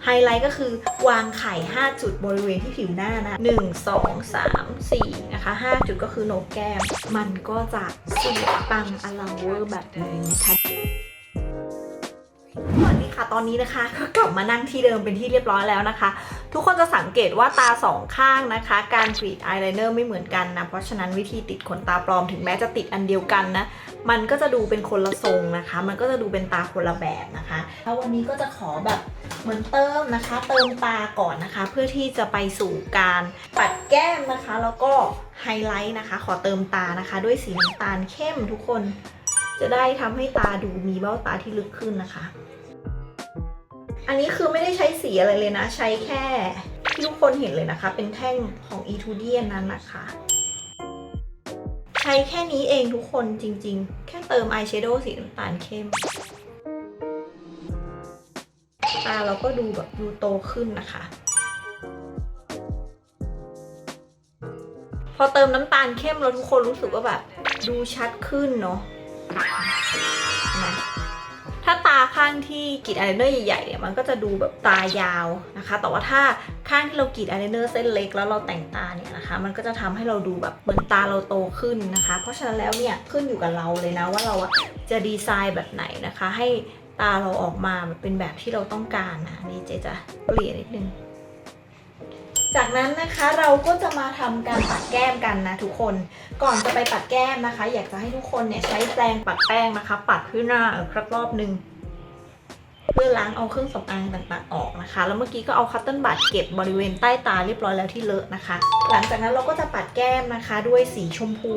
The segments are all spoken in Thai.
ไฮไลท์ก็คือวางไข่5จุดบริเวณที่ผิวหน้านะ1 2 3 4นะคะ5จุดก็คือโหนกแก้มมันก็จะสวยปังอลังเวอร์แบบนี้นะคะสวัสดีค่ะตอนนี้นะคะก็กลับมานั่งที่เดิมเป็นที่เรียบร้อยแล้วนะคะทุกคนจะสังเกตว่าตาสองข้างนะคะการกรีดอายไลเนอร์ไม่เหมือนกันนะเพราะฉะนั้นวิธีติดขนตาปลอมถึงแม้จะติดอันเดียวกันนะมันก็จะดูเป็นคนละทรงนะคะมันก็จะดูเป็นตาคนละแบบนะคะแล้ววันนี้ก็จะขอแบบเหมือนเติมนะคะเติมตาก่อนนะคะเพื่อที่จะไปสู่การปัดแก้มนะคะแล้วก็ไฮไลท์นะคะขอเติมตานะคะด้วยสีน้ำตาลเข้มทุกคนจะได้ทำให้ตาดูมีเบ้าตาที่ลึกขึ้นนะคะอันนี้คือไม่ได้ใช้สีอะไรเลยนะใช้แค่ที่ทุกคนเห็นเลยนะคะเป็นแท่งของ Etudiant นั้นนะคะใช้แค่นี้เองทุกคนจริงๆแค่เติมอายแชโดว์สีน้ำตาลเข้มตาเราก็ดูแบบดูโตขึ้นนะคะพอเติมน้ำตาลเข้มแล้วทุกคนรู้สึกว่าแบบดูชัดขึ้นเนาะถ้าตาข้างที่กรีดอายไลเนอร์ใหญ่ๆเนี่ยมันก็จะดูแบบตายาวนะคะแต่ว่าถ้าข้างที่เรากรีดอายไลเนอร์เส้นเล็กแล้วเราแต่งตาเนี่ยนะคะมันก็จะทำให้เราดูแบบเหมือนตาเราโตขึ้นนะคะเพราะฉะนั้นแล้วเนี่ยขึ้นอยู่กับเราเลยนะว่าเราจะดีไซน์แบบไหนนะคะให้ตาเราออกมาเป็นแบบที่เราต้องการนะนี่เจ๊จะเปลี่ยนนิดนึงจากนั้นนะคะเราก็จะมาทำการปัดแก้มกันนะทุกคนก่อนจะไปปัดแก้มนะคะอยากจะให้ทุกคนเนี่ยใช้แปรงปัดแป้งนะคะปัดที่หน้าสักรอบนึงเพื่อล้างเอาเครื่องสำอางต่างๆออกนะคะแล้วเมื่อกี้ก็เอาคัตเติ้ลบัดเก็บบริเวณใต้ตาเรียบร้อยแล้วที่เลอะนะคะหลังจากนั้นเราก็จะปัดแก้มนะคะด้วยสีชมพู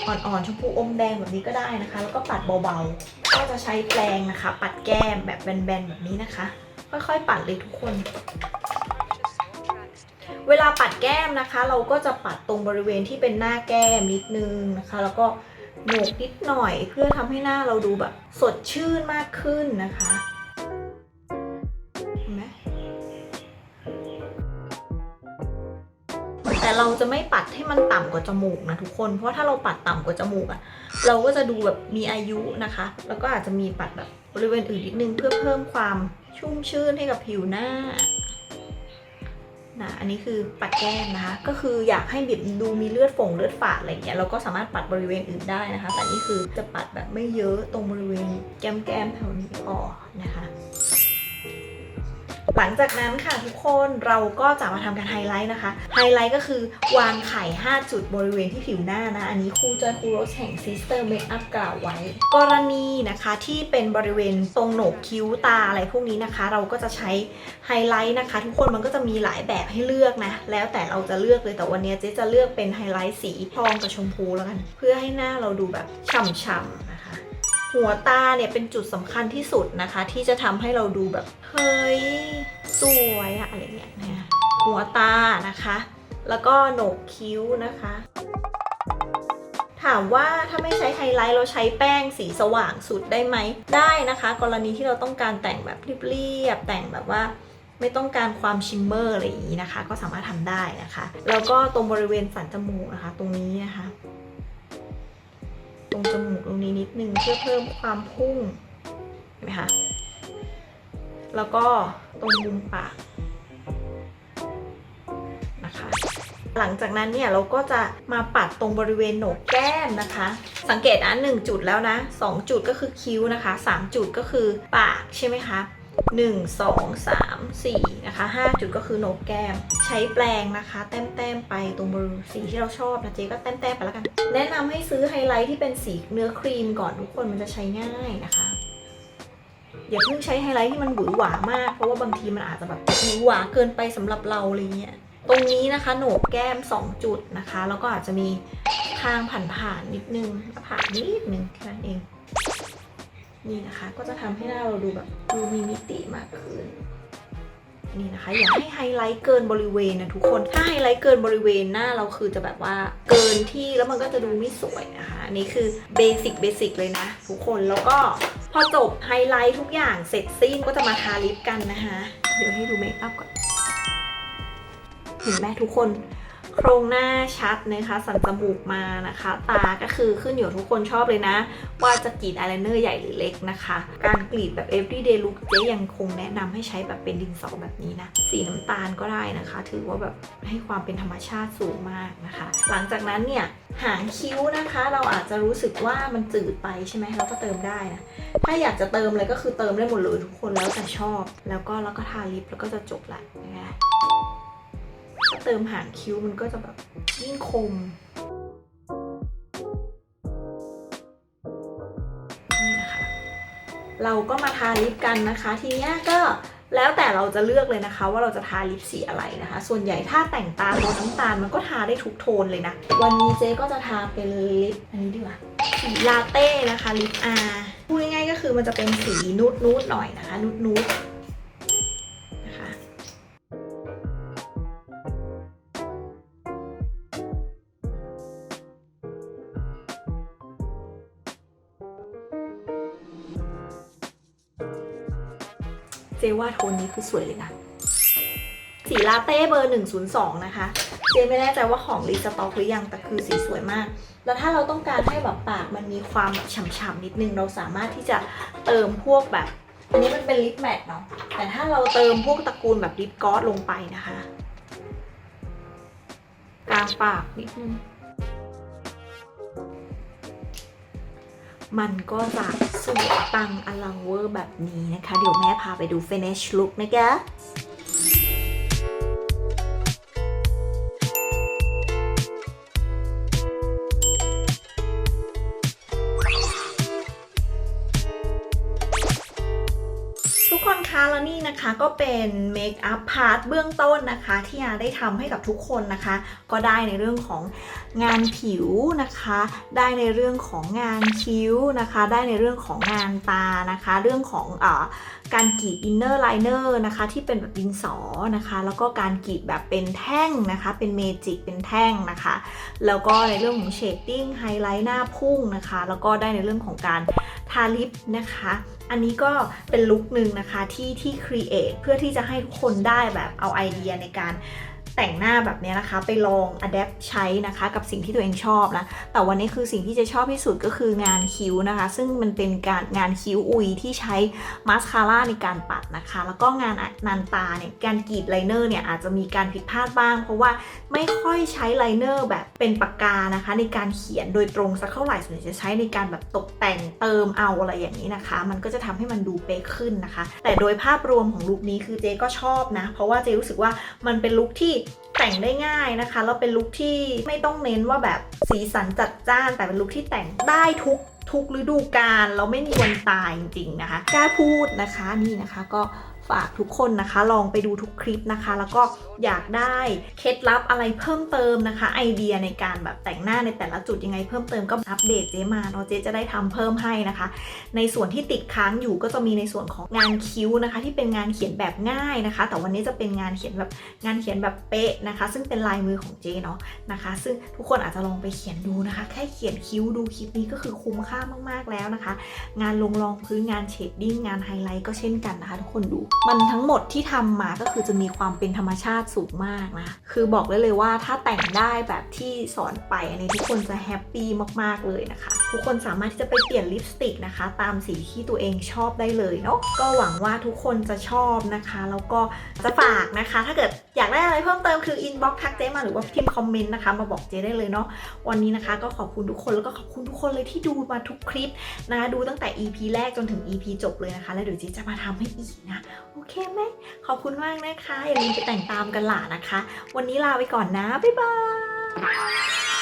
อ่อนๆชมพูอมแดงแบบนี้ก็ได้นะคะแล้วก็ปัดเบาๆก็จะใช้แปรงนะคะปัดแก้มแบบแบนๆแบบนี้นะคะค่อยๆปัดเลยทุกคนเวลาปัดแก้มนะคะเราก็จะปัดตรงบริเวณที่เป็นหน้าแก้มนิดนึงนะคะแล้วก็โหนกนิดหน่อยเพื่อทำให้หน้าเราดูแบบสดชื่นมากขึ้นนะคะเห็นไหมแต่เราจะไม่ปัดให้มันต่ำกว่าจมูกนะทุกคนเพราะถ้าเราปัดต่ำกว่าจมูกอะเราก็จะดูแบบมีอายุนะคะแล้วก็อาจจะมีปัดแบบบริเวณอื่นนิดนึงเพื่อเพิ่มความชุ่มชื่นให้กับผิวหน้าอันนี้คือปัดแก้มนะคะก็คืออยากให้แบบดูมีเลือดฝาดอะไรเงี้ยเราก็สามารถปัดบริเวณอื่นได้นะคะแต่นี่คือจะปัดแบบไม่เยอะตรงบริเวณแก้มแถวนี้พอนะคะหลังจากนั้นค่ะทุกคนเราก็จะมาทำการไฮไลท์นะคะไฮไลท์ก็คือวางไข่5จุดบริเวณที่ผิวหน้านะอันนี้ครูจอยครูโรสแห่ง Sister Makeup กล่าวไว้กรณีนะคะที่เป็นบริเวณตรงโหนกคิ้วตาอะไรพวกนี้นะคะเราก็จะใช้ไฮไลท์นะคะทุกคนมันก็จะมีหลายแบบให้เลือกนะแล้วแต่เราจะเลือกเลยแต่วันนี้เจ๊จะเลือกเป็นไฮไลท์สีทองกับชมพูแล้วกันเพื่อให้หน้าเราดูแบบฉ่ำๆนะคะหัวตาเนี่ยเป็นจุดสำคัญที่สุดนะคะที่จะทำให้เราดูแบบเฮ้ยสวยอะไรเงี้ยนะหัวตานะคะแล้วก็โหนกคิ้วนะคะถามว่าถ้าไม่ใช้ไฮไลท์เราใช้แป้งสีสว่างสุดได้ไหมได้นะคะกรณีที่เราต้องการแต่งแบบเรียบๆแต่งแบบว่าไม่ต้องการความชิมเมอร์อะไรอย่างนี้นะคะก็สามารถทำได้นะคะแล้วก็ตรงบริเวณสันจมูกนะคะตรงนี้นะคะตรงจมูกตรงนี้นิดนึงเพื่อเพิ่มความพุ่งเห็นไหมคะแล้วก็ตรงมุมปากนะคะหลังจากนั้นเนี่ยเราก็จะมาปัดตรงบริเวณโหนกแก้มนะคะสังเกตนะ1จุดแล้วนะ2จุดก็คือคิ้วนะคะ3จุดก็คือปากใช่ไหมคะ1 2 3 4นะคะ5จุดก็คือโหนกแก้มใช้แปรงนะคะแต้มๆไปตรงบริเวณสีที่เราชอบนะเจ๊ก็แต้มๆไปแล้วกันแนะนำให้ซื้อไฮไลท์ที่เป็นสีเนื้อครีมก่อนทุกคนมันจะใช้ง่ายนะคะอย่าเพิ่งใช้ไฮไลท์ที่มันหวือหวามากเพราะว่าบางทีมันอาจจะแบบหวือหวาเกินไปสำหรับเราอะไรเงี้ยตรงนี้นะคะโหนกแก้ม2จุดนะคะแล้วก็อาจจะมีคางผ่านนิดนึงผ่านนิดนึงแค่นั้นเองนี่นะคะก็จะทำให้หน้าเราดูแบบดูมีมิติมากขึ้นนี่นะคะอย่าให้ไฮไลท์เกินบริเวณนะทุกคนถ้าไฮไลท์เกินบริเวณหน้าเราคือจะแบบว่าเกินที่แล้วมันก็จะดูไม่สวยนะคะอันนี้คือเบสิกเลยนะทุกคนแล้วก็พอจบไฮไลท์ทุกอย่างเสร็จสิ้นก็จะมาทาลิปกันนะคะเดี๋ยวให้ดูเมคอัพก่อนเห็นไหมทุกคน โครงหน้าชัดนะคะสันจมูกมานะคะตาก็คือขึ้นอยู่ทุกคนชอบเลยนะว่าจะกรีดอายไลเนอร์ใหญ่หรือเล็กนะคะการกรีดแบบ everyday look เจ๊ยังคงแนะนำให้ใช้แบบเป็นดินสอแบบนี้นะสีน้ำตาลก็ได้นะคะถือว่าแบบให้ความเป็นธรรมชาติสูงมากนะคะหลังจากนั้นเนี่ยหางคิ้วนะคะเราอาจจะรู้สึกว่ามันจืดไปใช่ไหมเราก็เติมได้นะถ้าอยากจะเติมเลยก็คือเติมได้หมดเลยทุกคนแล้วแต่ชอบแล้วก็ทาลิปแล้วก็จะจบละนะคะถ้าเติมหางคิ้วมันก็จะแบบยิ่งคมนี่นะคะเราก็มาทาลิปกันนะคะทีนี้ก็แล้วแต่เราจะเลือกเลยนะคะว่าเราจะทาลิปสีอะไรนะคะส่วนใหญ่ถ้าแต่งตาโทนน้ำตาลมันก็ทาได้ทุกโทนเลยนะวันนี้เจ๊ก็จะทาเป็นลิปอันนี้ดีกว่าสีลาเต้นะคะลิปอาร์พูดง่ายๆก็คือมันจะเป็นสีนูดๆหน่อยนะคะนูดนะคะเจ๊ว่าโทนนี้คือสวยเลยนะสีลาเต้เบอร์102นะคะเจ๊ไม่แน่ใจว่าของรีสต็อกหรือยังแต่คือสีสวยมากแล้วถ้าเราต้องการให้แบบปากมันมีความแบบฉ่ำๆนิดนึงเราสามารถที่จะเติมพวกแบบอันนี้มันเป็นลิปแมทเนาะแต่ถ้าเราเติมพวกตระกูลแบบลิปกลอสลงไปนะคะกลางปากนิดนึงมันก็จะสวยปังอลังเวอร์แบบนี้นะคะเดี๋ยวแม่พาไปดู finish look นะคะทุกคนคะแล้วนี่นะคะก็เป็นเมคอัพพาร์ทเบื้องต้นนะคะที่อาได้ทำให้กับทุกคนนะคะก็ได้ในเรื่องของงานผิวนะคะได้ในเรื่องของงานคิ้วนะคะได้ในเรื่องของงานตานะคะเรื่องของการกรีดอินเนอร์ไลเนอร์นะคะที่เป็นแบบดินสอนะคะแล้วก็การกรีดแบบเป็นแท่งนะคะเป็นเมจิกเป็นแท่งนะคะแล้วก็ในเรื่องของเชดดิ้งไฮไลท์หน้าพุ่งนะคะแล้วก็ได้ในเรื่องของการทาลิปนะคะอันนี้ก็เป็นลุคหนึ่งนะคะที่ครีเอทเพื่อที่จะให้ทุกคนได้แบบเอาไอเดียในการแต่งหน้าแบบนี้นะคะไปลองอัดแอปใช้นะคะกับสิ่งที่ตัวเองชอบนะแต่วันนี้คือสิ่งที่จะชอบที่สุดก็คืองานคิ้วนะคะซึ่งมันเป็นงานคิ้วอุยที่ใช้มาสคาร่าในการปัดนะคะแล้วก็งานตาเนี่ยการกรีดไลเนอร์เนี่ยอาจจะมีการผิดพลาดบ้างเพราะว่าไม่ค่อยใช้ไลเนอร์แบบเป็นปากกานะคะในการเขียนโดยตรงสักเท่าไหร่ส่วนใหญ่จะใช้ในการแบบตกแต่งเติมเอาอะไรอย่างนี้นะคะมันก็จะทำให้มันดูเป๊ะขึ้นนะคะแต่โดยภาพรวมของลุคนี้คือเจ๊ก็ชอบนะเพราะว่าเจ๊รู้สึกว่ามันเป็นลุคที่แต่งได้ง่ายนะคะแล้วเป็นลุคที่ไม่ต้องเน้นว่าแบบสีสันจัดจ้านแต่เป็นลุคที่แต่งได้ทุกฤดูกาลแล้วไม่มีวันตายจริงๆนะคะกล้าพูดนะคะนี่นะคะก็ฝากทุกคนนะคะลองไปดูทุกคลิปนะคะแล้วก็อยากได้เคล็ดลับอะไรเพิ่มเติมนะคะไอเดียในการแบบแต่งหน้าในแต่ละจุดยังไงเพิ่มเติมก็อัปเดตเจ๊มาเนาะเจ๊จะได้ทำเพิ่มให้นะคะในส่วนที่ติดค้างอยู่ก็จะมีในส่วนของงานคิ้วนะคะที่เป็นงานเขียนแบบง่ายนะคะแต่วันนี้จะเป็นงานเขียนแบบเป๊ะนะคะซึ่งเป็นลายมือของเจ๊เนาะนะคะซึ่งทุกคนอาจจะลองไปเขียนดูนะคะแค่เขียนคิ้วดูคลิปนี้ก็คือคุ้มค่ามากๆแล้วนะคะงานลงรองพื้นงานเชดดิ้งงานไฮไลท์ก็เช่นกันนะคะทุกคนดูมันทั้งหมดที่ทำมาก็คือจะมีความเป็นธรรมชาติสูงมากนะคือบอกได้เลยว่าถ้าแต่งได้แบบที่สอนไปอันนี้ทุกคนจะแฮปปี้มากๆเลยนะคะทุกคนสามารถที่จะไปเปลี่ยนลิปสติกนะคะตามสีที่ตัวเองชอบได้เลยเนาะก็หวังว่าทุกคนจะชอบนะคะแล้วก็จะฝากนะคะถ้าเกิดอยากได้อะไรเพิ่มเติมคืออินบ็อกซ์ทักเจ๊มาหรือว่าพิมพ์คอมเมนต์นะคะมาบอกเจ๊ได้เลยเนาะวันนี้นะคะก็ขอบคุณทุกคนแล้วก็ขอบคุณทุกคนเลยที่ดูมาทุกคลิปนะดูตั้งแต่ EP แรกจนถึง EP จบเลยนะคะแล้วเดี๋ยวเจ๊จะมาทำให้อีกนะโอเคไหมขอบคุณมากนะคะอย่าลืมไปแต่งตามกันล่ะนะคะวันนี้ลาไปก่อนนะบ๊ายบาย